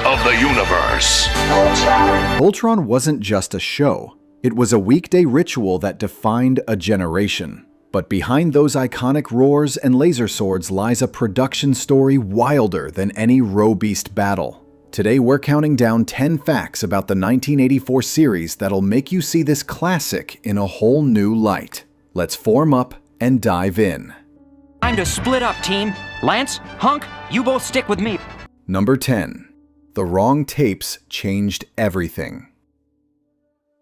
of the universe. Voltron wasn't just a show. It was a weekday ritual that defined a generation. But behind those iconic roars and laser swords lies a production story wilder than any row-beast battle. Today we're counting down 10 facts about the 1984 series that'll make you see this classic in a whole new light. Let's form up and dive in. Time to split up, team. Lance, Hunk, you both stick with me. Number 10. The wrong tapes changed everything.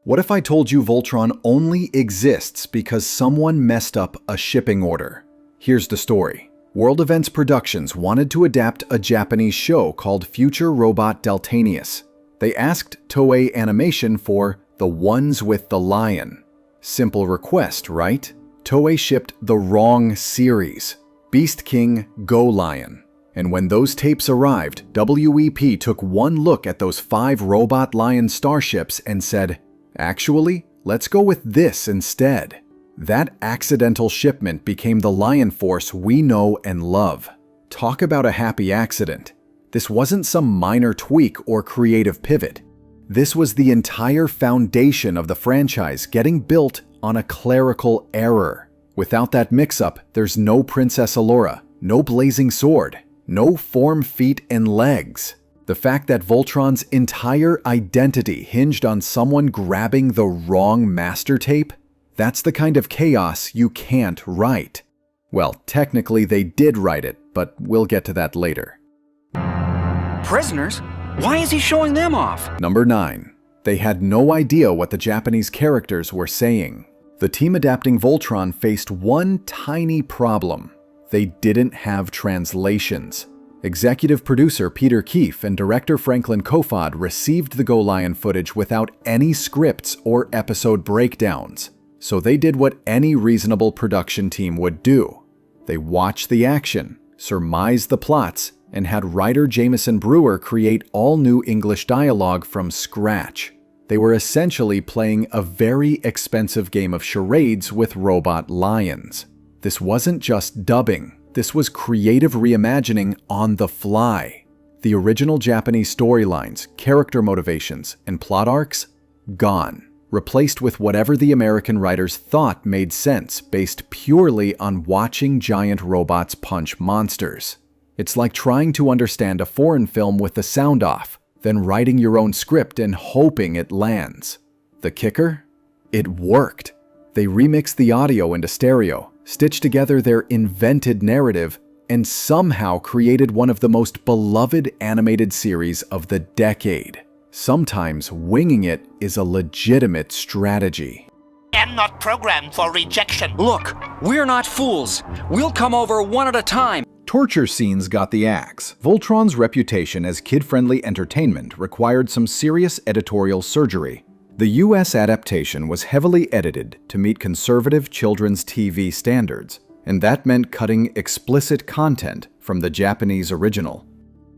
What if I told you Voltron only exists because someone messed up a shipping order? Here's the story. World Events Productions wanted to adapt a Japanese show called Future Robot Deltanius. They asked Toei Animation for The Ones with the Lion. Simple request, right? Toei shipped the wrong series, Beast King Go Lion. And when those tapes arrived, WEP took one look at those 5 robot lion starships and said, "Actually, let's go with this instead." That accidental shipment became the Lion Force we know and love. Talk about a happy accident. This wasn't some minor tweak or creative pivot. This was the entire foundation of the franchise getting built on a clerical error. Without that mix-up, there's no Princess Allura, no blazing sword, no form, feet, and legs. The fact that Voltron's entire identity hinged on someone grabbing the wrong master tape? That's the kind of chaos you can't write. Well, technically they did write it, but we'll get to that later. Prisoners? Why is he showing them off? Number 9. They had no idea what the Japanese characters were saying. The team adapting Voltron faced one tiny problem. They didn't have translations. Executive producer Peter Keefe and director Franklin Kofod received the Go Lion footage without any scripts or episode breakdowns. So they did what any reasonable production team would do. They watched the action, surmised the plots, and had writer Jameson Brewer create all new English dialogue from scratch. They were essentially playing a very expensive game of charades with robot lions. This wasn't just dubbing. This was creative reimagining on the fly. The original Japanese storylines, character motivations, and plot arcs, gone. Replaced with whatever the American writers thought made sense based purely on watching giant robots punch monsters. It's like trying to understand a foreign film with the sound off, then writing your own script and hoping it lands. The kicker? It worked. They remixed the audio into stereo, stitched together their invented narrative, and somehow created one of the most beloved animated series of the decade. Sometimes winging it is a legitimate strategy. I'm not programmed for rejection. Look, we're not fools. We'll come over one at a time. Torture scenes got the axe. Voltron's reputation as kid-friendly entertainment required some serious editorial surgery. The US adaptation was heavily edited to meet conservative children's TV standards, and that meant cutting explicit content from the Japanese original.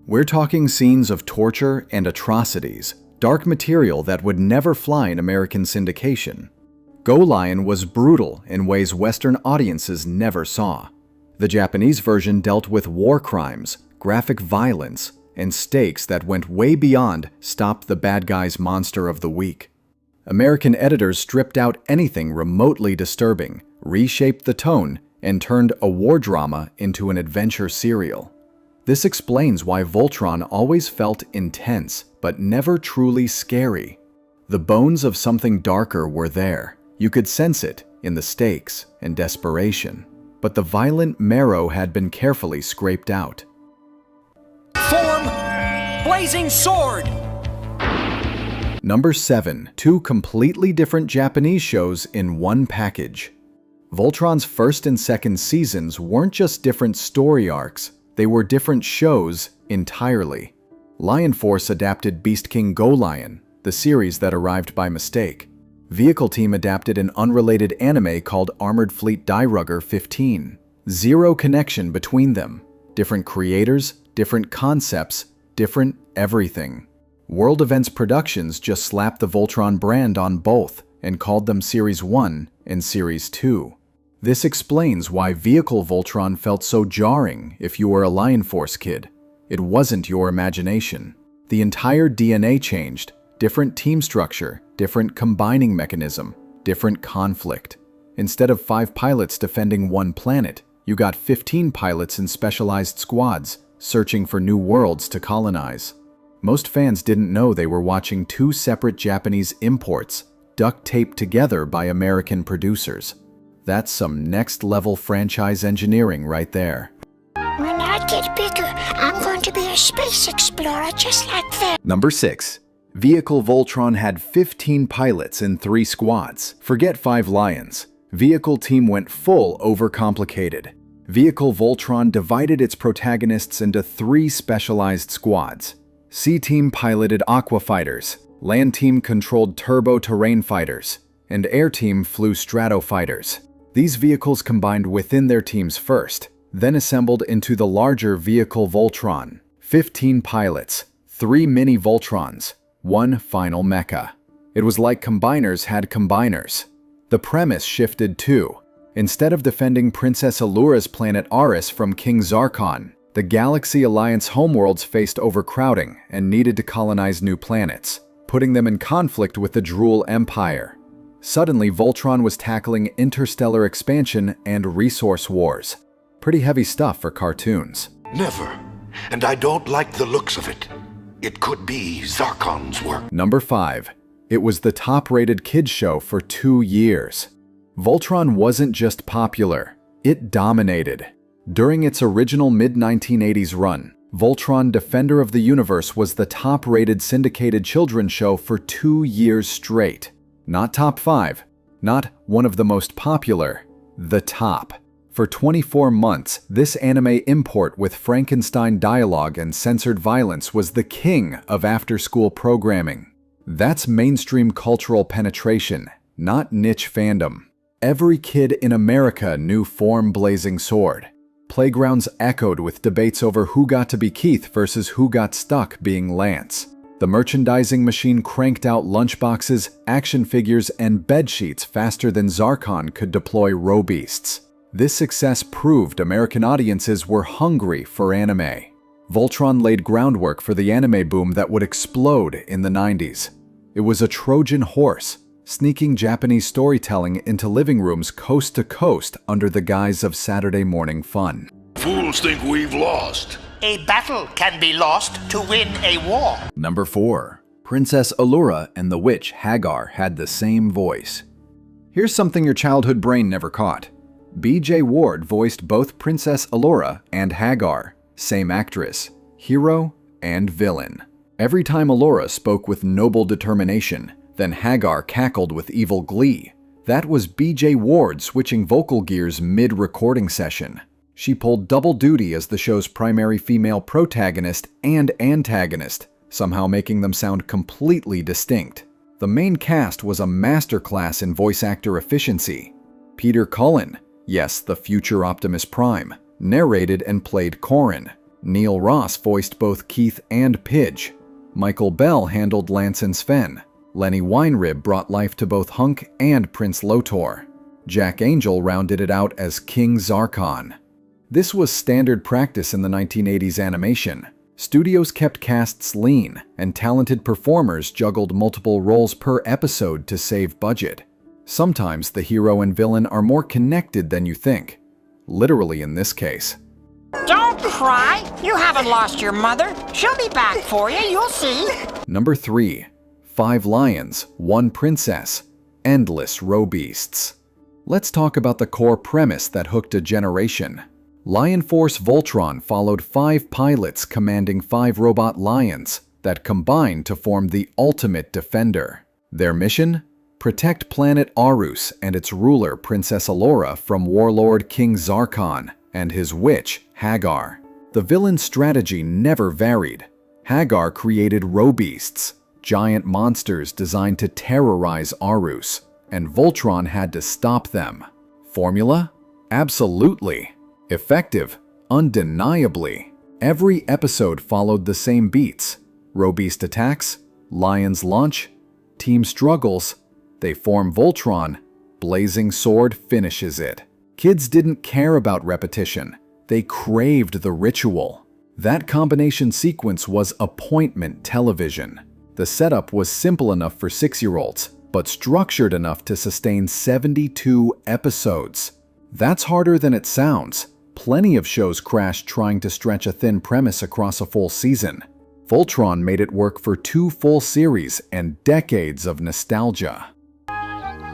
We're talking scenes of torture and atrocities, dark material that would never fly in American syndication. Go Lion was brutal in ways Western audiences never saw. The Japanese version dealt with war crimes, graphic violence, and stakes that went way beyond stop the bad guy's monster of the week. American editors stripped out anything remotely disturbing, reshaped the tone, and turned a war drama into an adventure serial. This explains why Voltron always felt intense, but never truly scary. The bones of something darker were there. You could sense it in the stakes and desperation. But the violent marrow had been carefully scraped out. Form! Blazing sword! Number 7. 2 completely different Japanese shows in one package. Voltron's first and second seasons weren't just different story arcs, they were different shows entirely. Lion Force adapted Beast King Go Lion, the series that arrived by mistake. Vehicle Team adapted an unrelated anime called Armored Fleet Die-Rugger 15. Zero connection between them. Different creators, different concepts, different everything. World Events Productions just slapped the Voltron brand on both and called them Series 1 and Series 2. This explains why Vehicle Voltron felt so jarring if you were a Lion Force kid. It wasn't your imagination. The entire DNA changed, different team structure, different combining mechanism, different conflict. Instead of 5 pilots defending one planet, you got 15 pilots in specialized squads, searching for new worlds to colonize. Most fans didn't know they were watching 2 separate Japanese imports, duct taped together by American producers. That's some next-level franchise engineering right there. When I get bigger, I'm going to be a space explorer just like them. Number 6. Vehicle Voltron had 15 pilots in 3 squads. Forget 5 lions. Vehicle Team went full overcomplicated. Vehicle Voltron divided its protagonists into 3 specialized squads. Sea Team piloted Aqua Fighters, Land Team controlled Turbo Terrain Fighters, and Air Team flew Strato Fighters. These vehicles combined within their teams first, then assembled into the larger Vehicle Voltron. 15 pilots, 3 mini Voltrons, 1 final mecha. It was like combiners had combiners. The premise shifted too. Instead of defending Princess Allura's planet Aris from King Zarkon, the Galaxy Alliance homeworlds faced overcrowding and needed to colonize new planets, putting them in conflict with the Drool Empire. Suddenly, Voltron was tackling interstellar expansion and resource wars. Pretty heavy stuff for cartoons. Never. And I don't like the looks of it. It could be Zarkon's work. Number 5. It was the top-rated kids show for 2 years. Voltron wasn't just popular, it dominated. During its original mid-1980s run, Voltron Defender of the Universe was the top-rated syndicated children's show for 2 years straight. Not top 5, not one of the most popular, the top. For 24 months, this anime import with Frankenstein dialogue and censored violence was the king of after-school programming. That's mainstream cultural penetration, not niche fandom. Every kid in America knew Form Blazing Sword. Playgrounds echoed with debates over who got to be Keith versus who got stuck being Lance. The merchandising machine cranked out lunchboxes, action figures, and bedsheets faster than Zarkon could deploy robeasts. This success proved American audiences were hungry for anime. Voltron laid groundwork for the anime boom that would explode in the 90s. It was a Trojan horse, sneaking Japanese storytelling into living rooms coast to coast under the guise of Saturday morning fun. Fools think we've lost. A battle can be lost to win a war. Number 4. Princess Allura and the witch Hagar had the same voice. Here's something your childhood brain never caught. B.J. Ward voiced both Princess Allura and Hagar, same actress, hero and villain. Every time Allura spoke with noble determination, then Hagar cackled with evil glee. That was B.J. Ward switching vocal gears mid-recording session. She pulled double duty as the show's primary female protagonist and antagonist, somehow making them sound completely distinct. The main cast was a masterclass in voice actor efficiency. Peter Cullen, yes, the future Optimus Prime, narrated and played Corrin. Neil Ross voiced both Keith and Pidge. Michael Bell handled Lance and Sven. Lenny Weinrib brought life to both Hunk and Prince Lotor. Jack Angel rounded it out as King Zarkon. This was standard practice in the 1980s animation. Studios kept casts lean, and talented performers juggled multiple roles per episode to save budget. Sometimes the hero and villain are more connected than you think. Literally in this case. Don't cry. You haven't lost your mother. She'll be back for you, you'll see. Number 3. 5 lions, 1 princess. Endless robeasts. Let's talk about the core premise that hooked a generation. Lion Force Voltron followed 5 pilots commanding 5 robot lions that combined to form the ultimate defender. Their mission? Protect planet Arus and its ruler Princess Allura from warlord King Zarkon and his witch Hagar. The villain's strategy never varied. Hagar created robeasts, giant monsters designed to terrorize Arus, and Voltron had to stop them. Formula? Absolutely. Effective? Undeniably. Every episode followed the same beats. Robeast attacks, lions launch, team struggles, they form Voltron, Blazing Sword finishes it. Kids didn't care about repetition. They craved the ritual. That combination sequence was appointment television. The setup was simple enough for 6-year-olds, but structured enough to sustain 72 episodes. That's harder than it sounds. Plenty of shows crashed trying to stretch a thin premise across a full season. Voltron made it work for 2 full series and decades of nostalgia.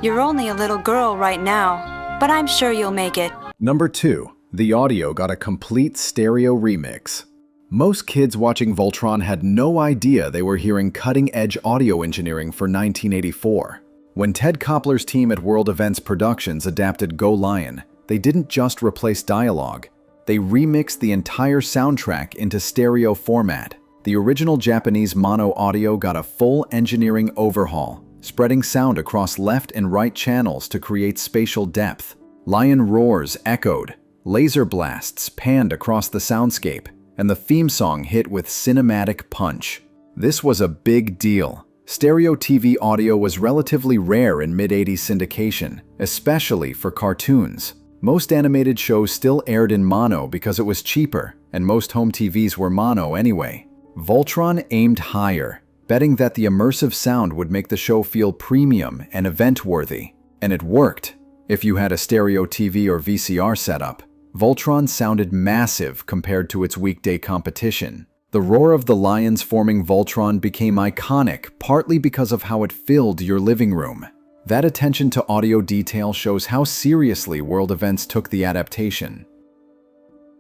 You're only a little girl right now, but I'm sure you'll make it. Number 2. The audio got a complete stereo remix. Most kids watching Voltron had no idea they were hearing cutting-edge audio engineering for 1984. When Ted Koppler's team at World Events Productions adapted Go Lion, they didn't just replace dialogue. They remixed the entire soundtrack into stereo format. The original Japanese mono audio got a full engineering overhaul, spreading sound across left and right channels to create spatial depth. Lion roars echoed, laser blasts panned across the soundscape, and the theme song hit with cinematic punch. This was a big deal. Stereo TV audio was relatively rare in mid-80s syndication, especially for cartoons. Most animated shows still aired in mono because it was cheaper, and most home TVs were mono anyway. Voltron aimed higher, betting that the immersive sound would make the show feel premium and event-worthy. And it worked. If you had a stereo TV or VCR setup, Voltron sounded massive compared to its weekday competition. The roar of the lions forming Voltron became iconic, partly because of how it filled your living room. That attention to audio detail shows how seriously World Events took the adaptation.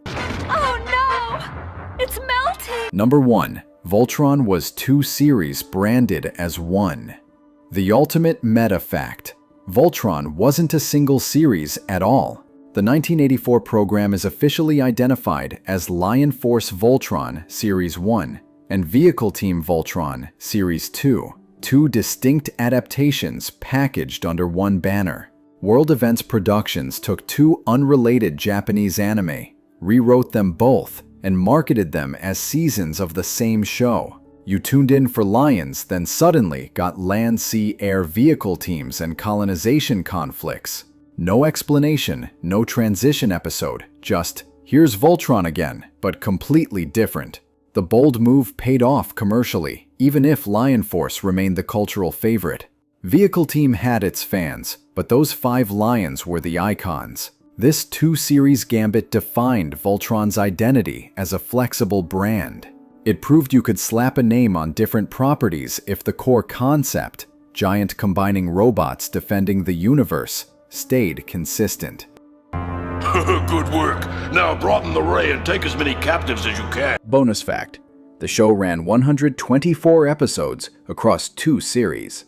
Oh no! It's melting! Number 1. Voltron was 2 series branded as one. The ultimate meta fact. Voltron wasn't a single series at all. The 1984 program is officially identified as Lion Force Voltron Series 1 and Vehicle Team Voltron Series 2, 2 distinct adaptations packaged under one banner. World Events Productions took 2 unrelated Japanese anime, rewrote them both, and marketed them as seasons of the same show. You tuned in for lions, then suddenly got land, sea, air vehicle teams and colonization conflicts. No explanation, no transition episode, just, here's Voltron again, but completely different. The bold move paid off commercially, even if Lion Force remained the cultural favorite. Vehicle Team had its fans, but those 5 lions were the icons. This 2-series gambit defined Voltron's identity as a flexible brand. It proved you could slap a name on different properties if the core concept, giant combining robots defending the universe, stayed consistent. Good work. Now broaden the ray and take as many captives as you can. Bonus fact: the show ran 124 episodes across 2 series.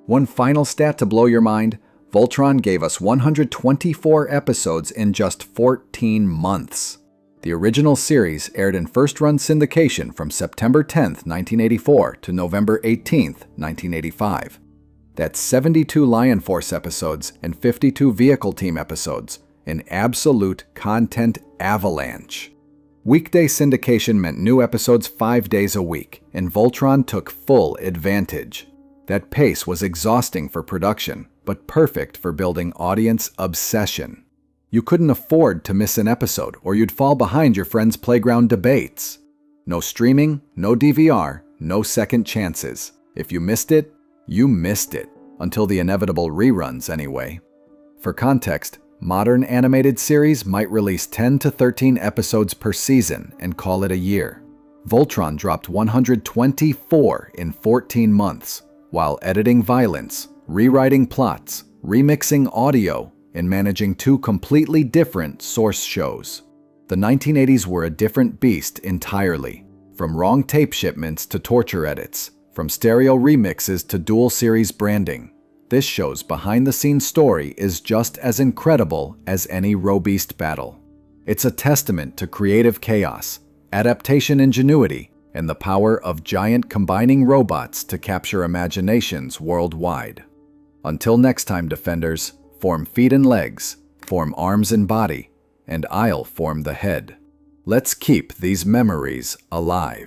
One final stat to blow your mind: Voltron gave us 124 episodes in just 14 months. The original series aired in first-run syndication from September 10, 1984 to November 18, 1985. That's 72 Lion Force episodes and 52 Vehicle Team episodes, an absolute content avalanche. Weekday syndication meant new episodes 5 days a week, and Voltron took full advantage. That pace was exhausting for production, but perfect for building audience obsession. You couldn't afford to miss an episode, or you'd fall behind your friends' playground debates. No streaming, no DVR, no second chances. If you missed it, you missed it. Until the inevitable reruns, anyway. For context, modern animated series might release 10 to 13 episodes per season and call it a year. Voltron dropped 124 in 14 months, while editing violence, rewriting plots, remixing audio, and managing 2 completely different source shows. The 1980s were a different beast entirely, from wrong tape shipments to torture edits, from stereo remixes to dual series branding. This show's behind-the-scenes story is just as incredible as any Robeast battle. It's a testament to creative chaos, adaptation ingenuity, and the power of giant combining robots to capture imaginations worldwide. Until next time, Defenders, form feet and legs, form arms and body, and I'll form the head. Let's keep these memories alive.